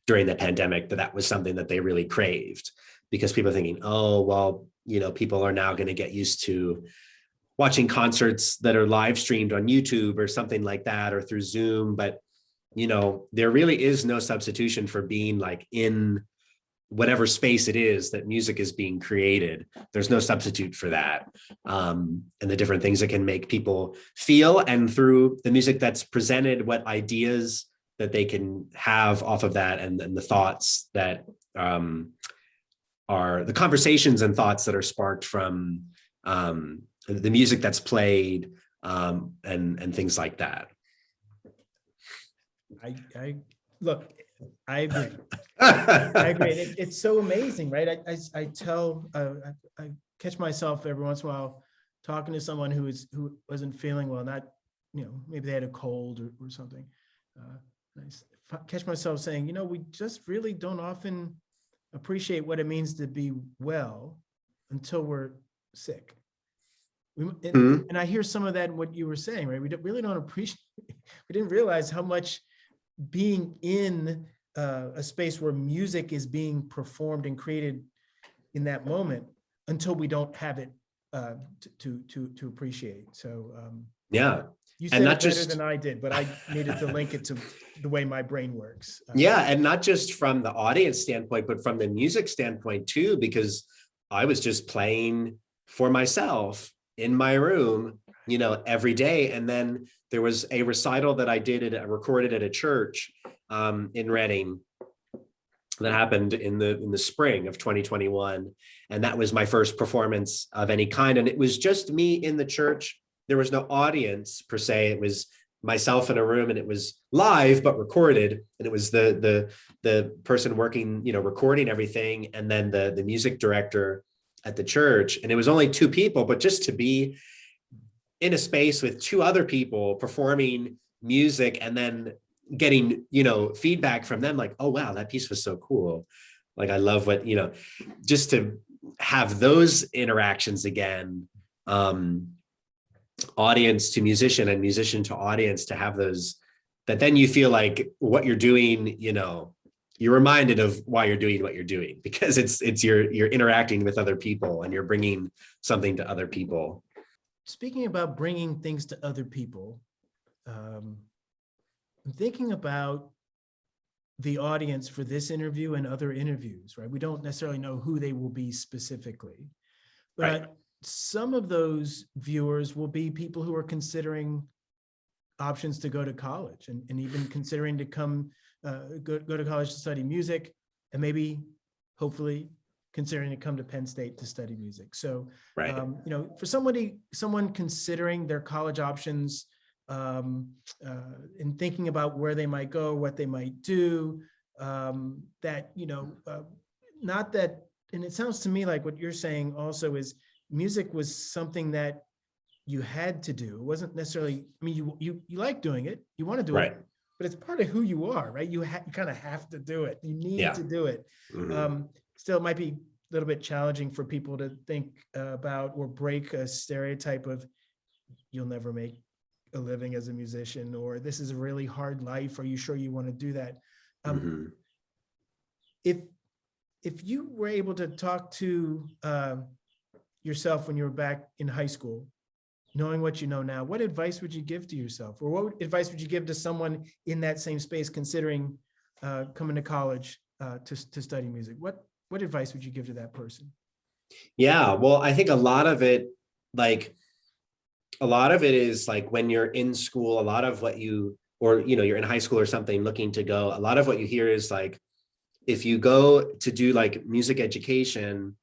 during the pandemic, that was something that they really craved, because people are thinking, oh, well, people are now going to get used to watching concerts that are live streamed on YouTube or something like that, or through Zoom. But, there really is no substitution for being like in whatever space it is that music is being created. There's no substitute for that. And the different things that can make people feel, and through the music that's presented, what ideas that they can have off of that, and the thoughts that are the conversations and thoughts that are sparked from the music that's played, and things like that. I look, I agree. I agree. It's so amazing, right? I tell, I catch myself every once in a while talking to someone who wasn't feeling well, not, maybe they had a cold or something. I catch myself saying, we just really don't often appreciate what it means to be well until we're sick. And I hear some of that in what you were saying, right? We really don't appreciate, we didn't realize how much being in a space where music is being performed and created in that moment, until we don't have it to appreciate. So yeah, you said it better than I did, but I needed to link it to the way my brain works. Yeah, and not just from the audience standpoint, but from the music standpoint too, because I was just playing for myself in my room, every day. And then there was a recital that I recorded at a church in Reading. that happened in the spring of 2021. And that was my first performance of any kind. And it was just me in the church. There was no audience per se. It was myself in a room, and it was live but recorded. And it was the person working, recording everything, and then the music director at the church. And it was only two people, but just to be in a space with two other people performing music and then getting, feedback from them, like, oh, wow, that piece was so cool. Like, I love what, just to have those interactions again, audience to musician and musician to audience, to have those, that then you feel like what you're doing, you're reminded of why you're doing what you're doing, because it's you're interacting with other people and you're bringing something to other people. Speaking about bringing things to other people, I'm thinking about the audience for this interview and other interviews, right? We don't necessarily know who they will be specifically, but Right. Some of those viewers will be people who are considering options to go to college, and even considering to come go to college to study music, and maybe, hopefully, considering to come to Penn State to study music. So, Right. For someone considering their college options, and thinking about where they might go, what they might do, that, not that, and it sounds to me like what you're saying also is music was something that you had to do. It wasn't necessarily, I mean, you like doing it, you want to do Right. it, but it's part of who you are, right? You kind of have to do it. You need Yeah. to do it. Mhm. Still, it might be a little bit challenging for people to think about or break a stereotype of you'll never make a living as a musician, or this is a really hard life. Are you sure you want to do that? Mhm. If you were able to talk to yourself when you were back in high school, knowing what you know now, what advice would you give to yourself, or what advice would you give to someone in that same space considering coming to college to study music? What advice would you give to that person? Yeah, well, I think a lot of it is like when you're in school, a lot of what you're in high school or something looking to go, a lot of what you hear is like, if you go to do like music education,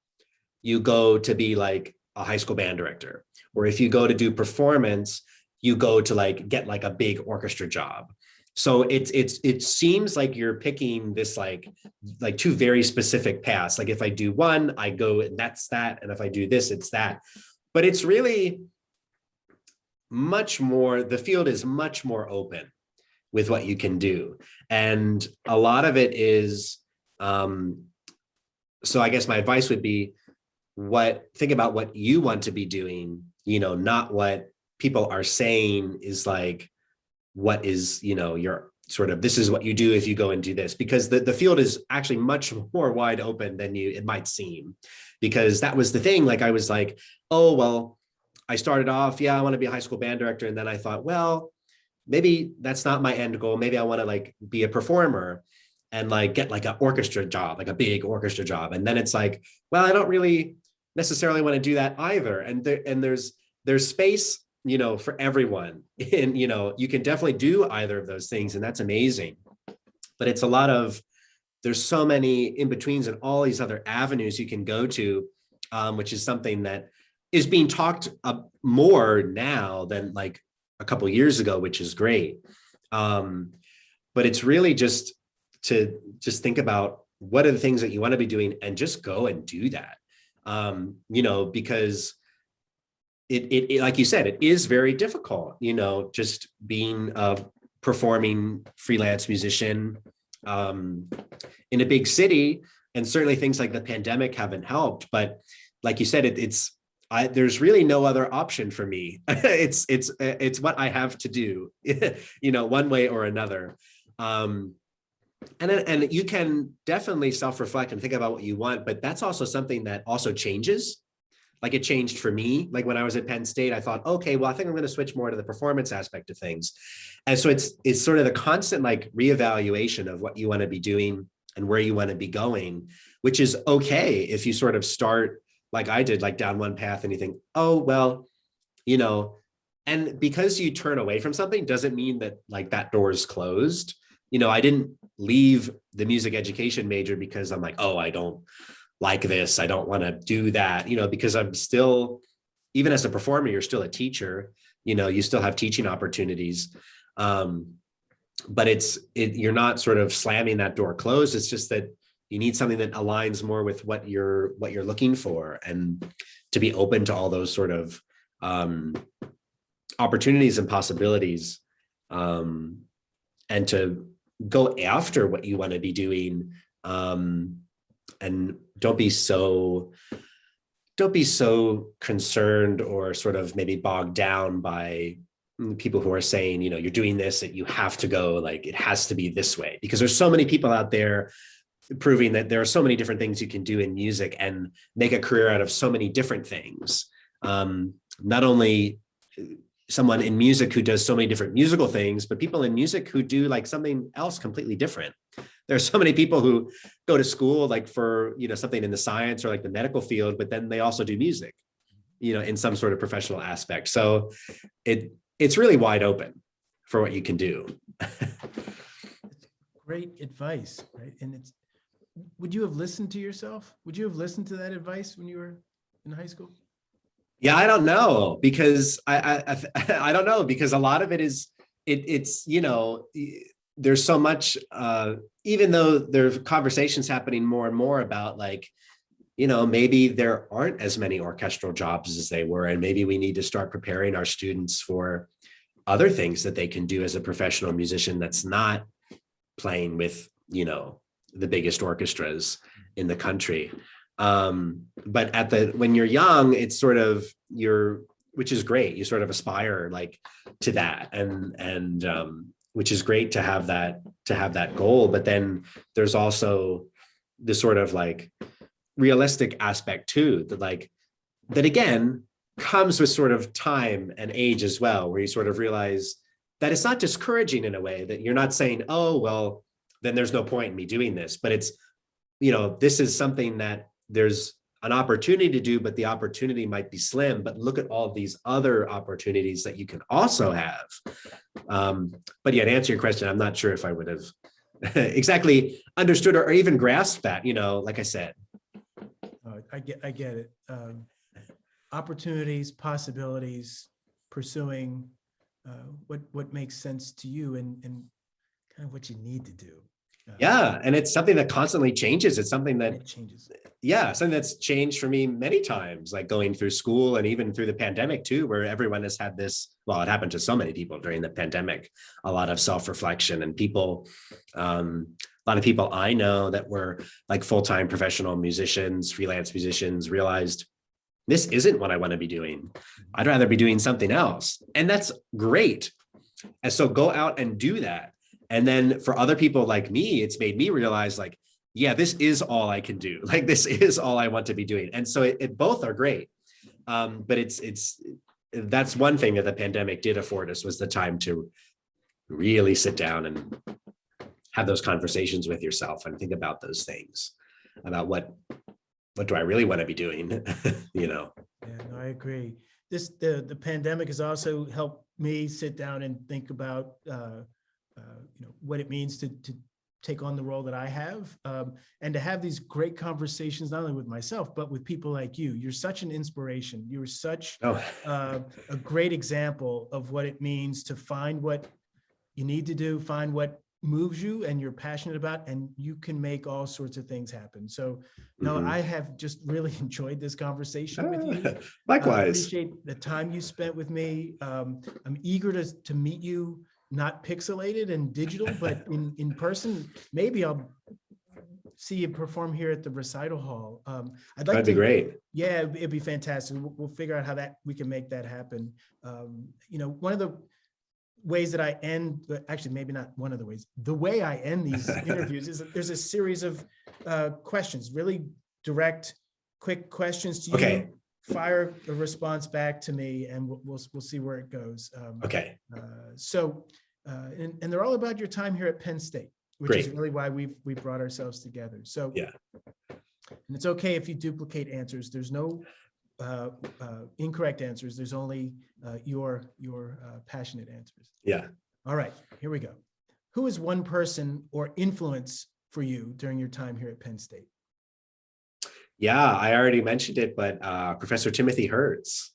you go to be like a high school band director. Or if you go to do performance, you go to like get like a big orchestra job. So it seems like you're picking this like two very specific paths. Like if I do one, I go and that's that. And if I do this, it's that. But it's really much more, the field is much more open with what you can do. And a lot of it is, so I guess my advice would be, think about what you want to be doing, not what people are saying is like, what is, your sort of, this is what you do if you go and do this, because the field is actually much more wide open than it might seem. Because that was the thing, like I was like, oh, well, I started off, yeah, I want to be a high school band director. And then I thought, well, maybe that's not my end goal. Maybe I want to like be a performer and like get like an orchestra job, like a big orchestra job. And then it's like, well, I don't really necessarily want to do that either. And there's space, for everyone. And, you can definitely do either of those things. And that's amazing. But it's there's so many in-betweens and all these other avenues you can go to, which is something that is being talked more now than like a couple of years ago, which is great. But it's really just to think about what are the things that you want to be doing and just go and do that. Because it like you said, it is very difficult, just being a performing freelance musician in a big city. And certainly things like the pandemic haven't helped. But like you said, there's really no other option for me. it's what I have to do, one way or another. And you can definitely self-reflect and think about what you want, but that's also something that also changes. Like it changed for me. Like when I was at Penn State, I thought, okay, well, I think I'm going to switch more to the performance aspect of things. And so it's sort of the constant like reevaluation of what you want to be doing and where you want to be going, which is okay if you sort of start like I did, like down one path and you think, oh, well, and because you turn away from something doesn't mean that like that door is closed. I didn't leave the music education major because I'm like, oh, I don't like this. I don't want to do that, because I'm still, even as a performer, you're still a teacher, you still have teaching opportunities. But you're not sort of slamming that door closed. It's just that you need something that aligns more with what you're looking for, and to be open to all those sort of opportunities and possibilities, and to go after what you want to be doing, and don't be so concerned or sort of maybe bogged down by people who are saying, you're doing this, that you have to go, like, it has to be this way, because there's so many people out there proving that there are so many different things you can do in music and make a career out of so many different things. Not only someone in music who does so many different musical things, but people in music who do like something else completely different. There are so many people who go to school like for, something in the science or like the medical field, but then they also do music, in some sort of professional aspect. So it's really wide open for what you can do. Great advice, right? And would you have listened to yourself? Would you have listened to that advice when you were in high school? Yeah, I don't know, because I don't know, because a lot of it is it's there's so much, even though there's conversations happening more and more about like, maybe there aren't as many orchestral jobs as they were, and maybe we need to start preparing our students for other things that they can do as a professional musician that's not playing with, the biggest orchestras in the country. But when you're young, it's sort of which is great. You sort of aspire like to that, and which is great to have that goal. But then there's also the sort of like realistic aspect too, that again comes with sort of time and age as well, where you sort of realize that it's not discouraging in a way, that you're not saying, oh, well, then there's no point in me doing this, but it's, this is something that there's an opportunity to do, but the opportunity might be slim, but look at all these other opportunities that you can also have. But yeah, to answer your question, I'm not sure if I would have exactly understood or even grasped that, like I said. I get it. Opportunities, possibilities, pursuing what makes sense to you, and kind of what you need to do. Yeah, and it's something that constantly changes. It's something that it changes. Yeah, something that's changed for me many times, like going through school and even through the pandemic too, where everyone has had this, well, it happened to so many people during the pandemic, a lot of self-reflection, and people, a lot of people I know that were like full-time professional musicians, freelance musicians, realized this isn't what I want to be doing. I'd rather be doing something else. And that's great. And so go out and do that. And then for other people like me, it's made me realize like, yeah, this is all I can do. Like, this is all I want to be doing. And so it both are great. But that's one thing that the pandemic did afford us, was the time to really sit down and have those conversations with yourself and think about those things, about what do I really want to be doing? Yeah, no, I agree. The pandemic has also helped me sit down and think about what it means to take on the role that I have, and to have these great conversations, not only with myself, but with people like you. You're such an inspiration. You're such a great example of what it means to find what you need to do, find what moves you and you're passionate about, and you can make all sorts of things happen. So no, I have just really enjoyed this conversation with you. Likewise. Appreciate the time you spent with me. I'm eager to meet you, not pixelated and digital, but in person. Maybe I'll see you perform here at the recital hall. I'd like That'd be great. Yeah, it'd be fantastic. We'll figure out how we can make that happen. One of the ways that I end, actually maybe not one of the ways, the way I end these interviews is that there's a series of questions, really direct, quick questions to you. Okay. Fire a response back to me, and we'll see where it goes. Okay. And they're all about your time here at Penn State, which is really why we brought ourselves together. So yeah, and it's okay if you duplicate answers. There's no incorrect answers. There's only your passionate answers. Yeah. All right, here we go. Who is one person or influence for you during your time here at Penn State? Yeah, I already mentioned it, but Professor Timothy Hertz,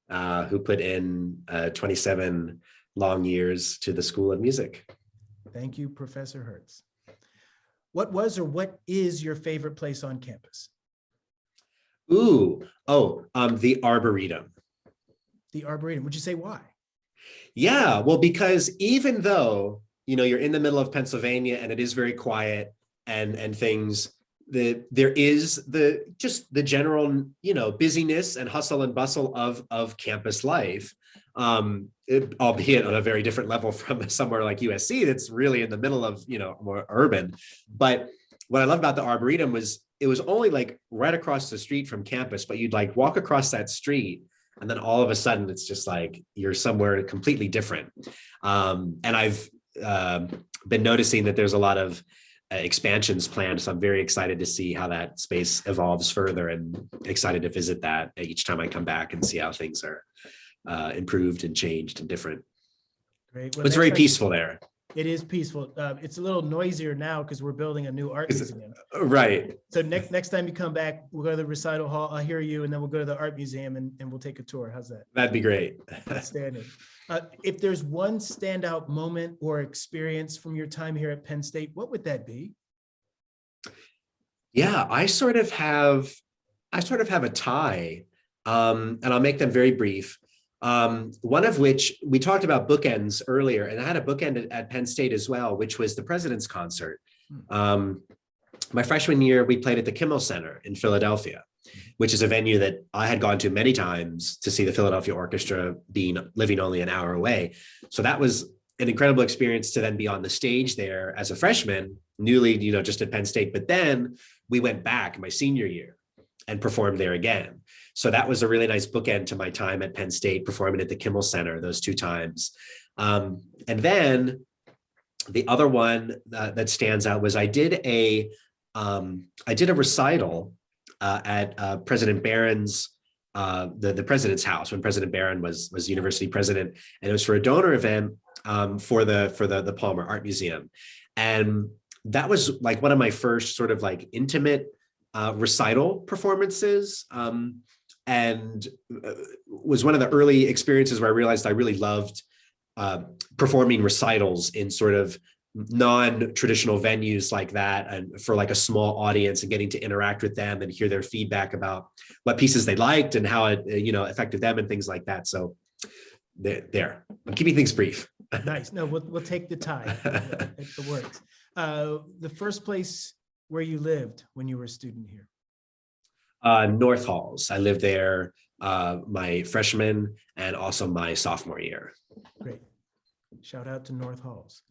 who put in 27 long years to the School of Music. Thank you, Professor Hertz. What was or what is your favorite place on campus? The Arboretum. The Arboretum. Would you say why? Yeah, well, because even though, you're in the middle of Pennsylvania and it is very quiet and things, there is the general, busyness and hustle and bustle of campus life, albeit on a very different level from somewhere like USC that's really in the middle of, more urban. But what I love about the Arboretum was it was only like right across the street from campus, but you'd like walk across that street and then all of a sudden it's just like you're somewhere completely different. And I've been noticing that there's a lot of expansions planned. So I'm very excited to see how that space evolves further and excited to visit that each time I come back and see how things are improved and changed and different. Great. Well, it's very peaceful there. It is peaceful. It's a little noisier now because we're building a new art museum. Right. So next time you come back, we'll go to the recital hall. I'll hear you, and then we'll go to the art museum and we'll take a tour. How's that? That'd be great. Outstanding. If there's one standout moment or experience from your time here at Penn State, what would that be? Yeah, I sort of have a tie, and I'll make them very brief. One of which we talked about bookends earlier, and I had a bookend at Penn State as well, which was the President's Concert. My freshman year, we played at the Kimmel Center in Philadelphia, which is a venue that I had gone to many times to see the Philadelphia Orchestra living only an hour away. So that was an incredible experience to then be on the stage there as a freshman, newly, just at Penn State. But then we went back my senior year and performed there again. So that was a really nice bookend to my time at Penn State, performing at the Kimmel Center those two times. And then the other one that stands out was I did a recital at President Barron's, the president's house when President Barron was university president, and it was for a donor event for the Palmer Art Museum. And that was like one of my first sort of like intimate recital performances. And was one of the early experiences where I realized I really loved performing recitals in sort of non-traditional venues like that, and for like a small audience, and getting to interact with them and hear their feedback about what pieces they liked and how it affected them and things like that. So there, I'm keeping things brief. Nice. No, we'll take the time. It works. The first place where you lived when you were a student here? North Halls. I lived there my freshman and also my sophomore year. Great. Shout out to North Halls.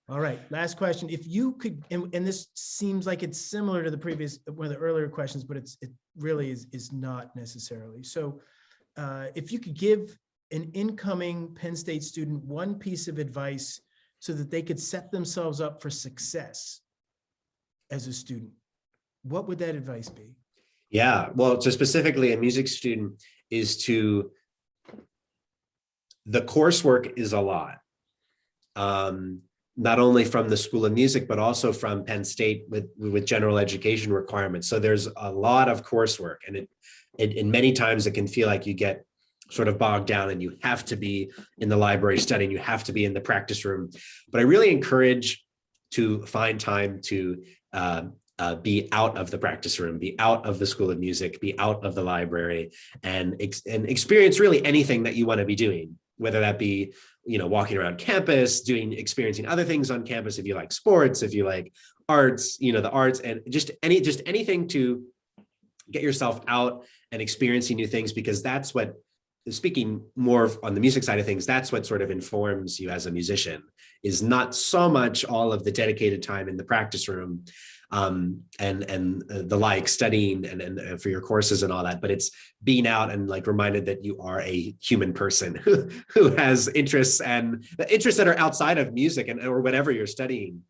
All right. Last question. If you could, and this seems like it's similar to the previous, one of the earlier questions, but it really is not necessarily. So if you could give an incoming Penn State student one piece of advice so that they could set themselves up for success as a student, what would that advice be? Yeah, well, so specifically a music student is the coursework is a lot. Not only from the School of Music, but also from Penn State with general education requirements. So there's a lot of coursework, and it many times it can feel like you get sort of bogged down and you have to be in the library studying, you have to be in the practice room. But I really encourage to find time to be out of the practice room, be out of the School of Music, be out of the library, and experience really anything that you want to be doing, whether that be, walking around campus, experiencing other things on campus, if you like sports, if you like arts, the arts, and just anything to get yourself out and experiencing new things, because that's what, speaking more on the music side of things, that's what sort of informs you as a musician, is not so much all of the dedicated time in the practice room, and the like, studying and for your courses and all that, but it's being out and like reminded that you are a human person who has interests that are outside of music or whatever you're studying,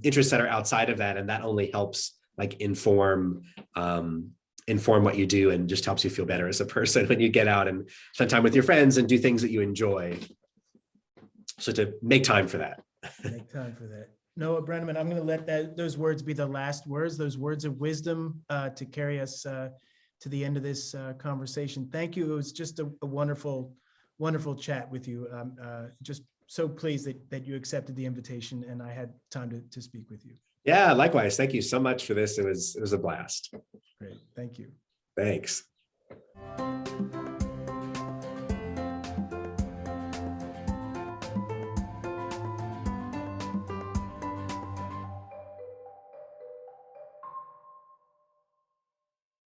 interests that are outside of that, and that only helps like inform what you do, and just helps you feel better as a person when you get out and spend time with your friends and do things that you enjoy. So to make time for that. Make time for that. Noah Breneman, I'm going to let those words be the last words, those words of wisdom to carry us to the end of this conversation. Thank you. It was just a wonderful, wonderful chat with you. Just so pleased that you accepted the invitation and I had time to speak with you. Yeah, likewise. Thank you so much for this. It was a blast. Great. Thank you. Thanks.